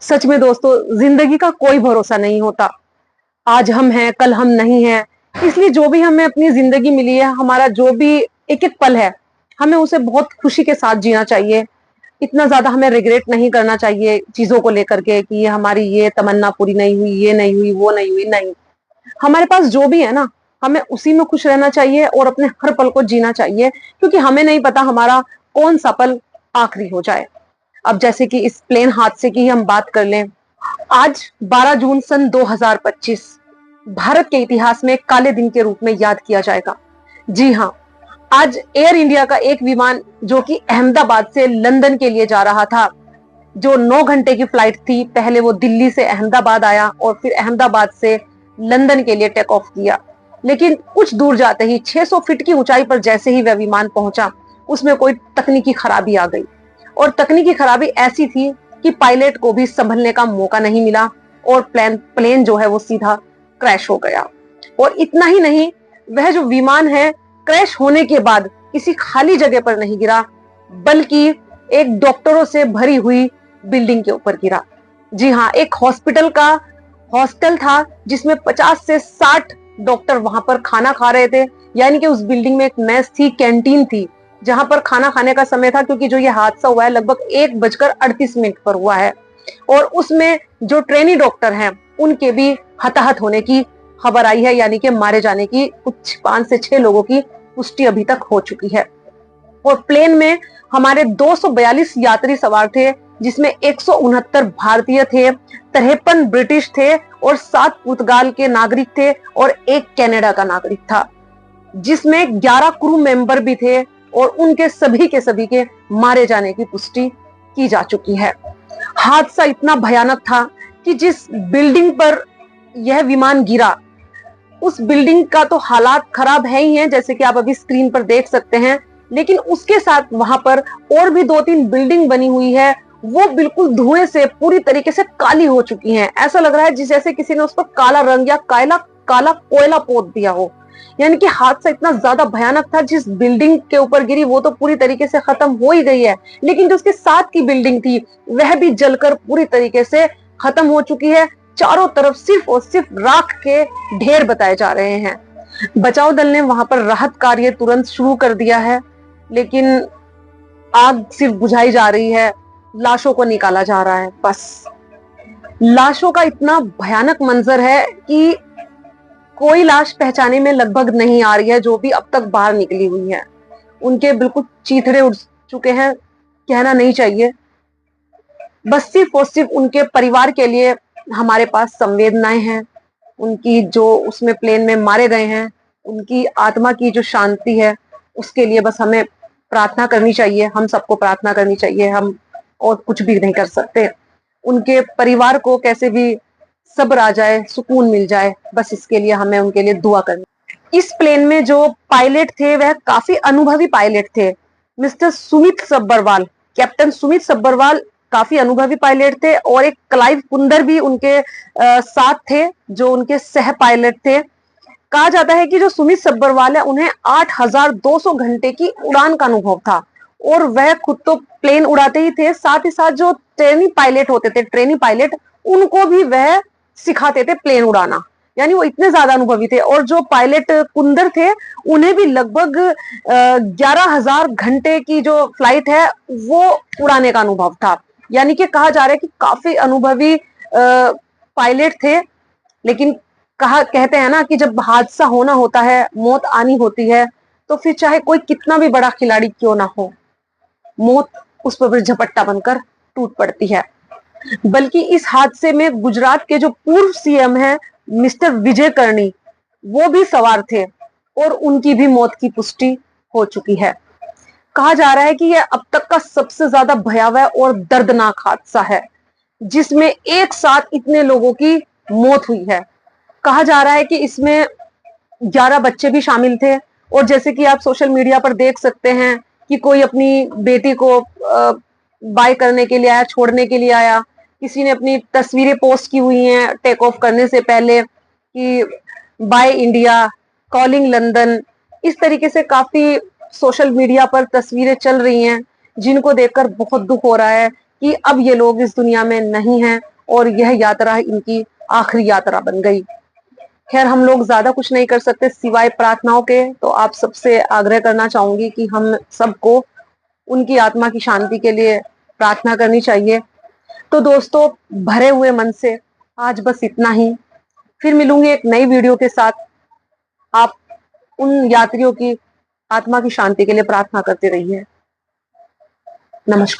सच में दोस्तों, जिंदगी का कोई भरोसा नहीं होता। आज हम हैं, कल हम नहीं हैं। इसलिए जो भी हमें अपनी जिंदगी मिली है, हमारा जो भी एक एक पल है, हमें उसे बहुत खुशी के साथ जीना चाहिए। इतना ज्यादा हमें रिग्रेट नहीं करना चाहिए चीजों को लेकर के कि ये हमारी ये तमन्ना पूरी नहीं हुई, ये नहीं हुई, वो नहीं हुई। नहीं, हमारे पास जो भी है ना, हमें उसी में खुश रहना चाहिए और अपने हर पल को जीना चाहिए, क्योंकि हमें नहीं पता हमारा कौन सा पल आखिरी हो जाए। अब जैसे कि इस प्लेन हादसे की ही हम बात कर लें। आज 12 जून सन 2025 भारत के इतिहास में काले दिन के रूप में याद किया जाएगा। जी हाँ, आज एयर इंडिया का एक विमान जो कि अहमदाबाद से लंदन के लिए जा रहा था, जो 9 घंटे की फ्लाइट थी। पहले वो दिल्ली से अहमदाबाद आया और फिर अहमदाबाद से लंदन के लिए टेक ऑफ किया। लेकिन कुछ दूर जाते ही 600 फीट की ऊंचाई पर जैसे ही वह विमान पहुंचा, उसमें कोई तकनीकी खराबी आ गई। और तकनीकी खराबी ऐसी थी कि पायलट को भी संभलने का मौका नहीं मिला और प्लेन जो है वो सीधा क्रैश हो गया। और इतना ही नहीं, वह जो विमान है क्रैश होने के बाद किसी खाली जगह पर नहीं गिरा, बल्कि एक डॉक्टरों से भरी हुई बिल्डिंग के ऊपर गिरा। जी हाँ, एक हॉस्पिटल का हॉस्टल था जिसमें 50 से 60 डॉक्टर वहां पर खाना खा रहे थे। यानी कि उस बिल्डिंग में एक मेस थी, कैंटीन थी, जहां पर खाना खाने का समय था, क्योंकि जो ये हादसा हुआ है लगभग 1:38 पर हुआ है। और उसमें जो ट्रेनी डॉक्टर हैं उनके भी हताहत होने की खबर आई है, यानी कि मारे जाने की कुछ 5 से 6 लोगों की पुष्टि अभी तक हो चुकी है। और प्लेन में हमारे 242 यात्री सवार थे, जिसमें 169 भारतीय थे, 53 ब्रिटिश थे और 7 पुर्तगाल के नागरिक थे और 1 कनाडा का नागरिक था, जिसमें 11 क्रू मेंबर भी थे और उनके सभी के सभी के मारे जाने की पुष्टि की जा चुकी है। हादसा इतना भयानक था कि जिस बिल्डिंग पर यह विमान गिरा, उस बिल्डिंग का तो हालात खराब है ही हैं, जैसे कि आप अभी स्क्रीन पर देख सकते हैं। लेकिन उसके साथ वहां पर और भी 2-3 बिल्डिंग बनी हुई है, वो बिल्कुल धुएं से पूरी तरीके से काली हो चुकी हैं। ऐसा लग रहा है जैसे किसी ने उस पर काला रंग या काला काला कोयला पोत दिया हो। यानी कि हादसा इतना ज्यादा भयानक था। जिस बिल्डिंग के ऊपर गिरी वो तो पूरी तरीके से खत्म हो ही गई है, लेकिन जो उसके साथ की बिल्डिंग थी वह भी जलकर पूरी तरीके से खत्म हो चुकी है। चारों तरफ सिर्फ और सिर्फ राख के ढेर बताए जा रहे हैं। बचाव दल ने वहां पर राहत कार्य तुरंत शुरू कर दिया है, लेकिन आग सिर्फ बुझाई जा रही है, लाशों को निकाला जा रहा है। बस लाशों का इतना भयानक मंजर है कि कोई लाश पहचाने में लगभग नहीं आ रही है, जो भी अब तक बाहर निकली हुई है। उनके बिल्कुल चीथड़े उड़ चुके हैं, कहना नहीं चाहिए। बस सिर्फ और सिर्फ उनके परिवार के लिए हमारे पास संवेदनाएं हैं। उनकी जो उसमें प्लेन में मारे गए हैं, उनकी आत्मा की जो शांति है, उसके लिए बस हमें प्रार्थना करनी चाहिए। हम सबको प्रार्थना करनी चाहिए। हम और कुछ भी नहीं कर सकते। उनके परिवार को कैसे भी सब्र आ जाए, सुकून मिल जाए, बस इसके लिए हमें उनके लिए दुआ करनी। इस प्लेन में जो पायलट थे वह काफी अनुभवी पायलट थे। मिस्टर सुमित सब्बरवाल, कैप्टन सुमित सब्बरवाल काफी अनुभवी पायलट थे और एक क्लाइव कुंदर भी उनके साथ थे, जो उनके सह पायलट थे। कहा जाता है कि जो सुमित सब्बरवाल है उन्हें 8,200 घंटे की उड़ान का अनुभव था और वह खुद तो प्लेन उड़ाते ही थे, साथ ही साथ जो ट्रेनी पायलट होते थे, ट्रेनी पायलट, उनको भी वह सिखाते थे प्लेन उड़ाना। यानी वो इतने ज्यादा अनुभवी थे। और जो पायलट कुंदर थे उन्हें भी लगभग 11,000 घंटे की जो फ्लाइट है वो उड़ाने का अनुभव था। यानी कि कहा जा रहा है कि काफी अनुभवी पायलट थे। लेकिन कहते हैं ना कि जब हादसा होना होता है, मौत आनी होती है, तो फिर चाहे कोई कितना भी बड़ा खिलाड़ी क्यों ना हो, मौत उस पर झपट्टा बनकर टूट पड़ती है। बल्कि इस हादसे में गुजरात के जो पूर्व सीएम हैं मिस्टर विजय कर्णी, वो भी सवार थे और उनकी भी मौत की पुष्टि हो चुकी है। कहा जा रहा है कि यह अब तक का सबसे ज्यादा भयावह और दर्दनाक हादसा है, जिसमें एक साथ इतने लोगों की मौत हुई है। कहा जा रहा है कि इसमें 11 बच्चे भी शामिल थे। और जैसे कि आप सोशल मीडिया पर देख सकते हैं कि कोई अपनी बेटी को बाय करने के लिए आया, छोड़ने के लिए आया। किसी ने अपनी तस्वीरें पोस्ट की हुई हैं टेक ऑफ करने से पहले कि बाय इंडिया, कॉलिंग लंदन। इस तरीके से काफी सोशल मीडिया पर तस्वीरें चल रही हैं, जिनको देखकर बहुत दुख हो रहा है कि अब ये लोग इस दुनिया में नहीं हैं और यह यात्रा इनकी आखिरी यात्रा बन गई। खैर, हम लोग ज्यादा कुछ नहीं कर सकते सिवाय प्रार्थनाओं के। तो आप सबसे आग्रह करना चाहूंगी कि हम सबको उनकी आत्मा की शांति के लिए प्रार्थना करनी चाहिए। तो दोस्तों, भरे हुए मन से आज बस इतना ही। फिर मिलूंगी एक नई वीडियो के साथ। आप उन यात्रियों की आत्मा की शांति के लिए प्रार्थना करते रहिए। नमस्कार।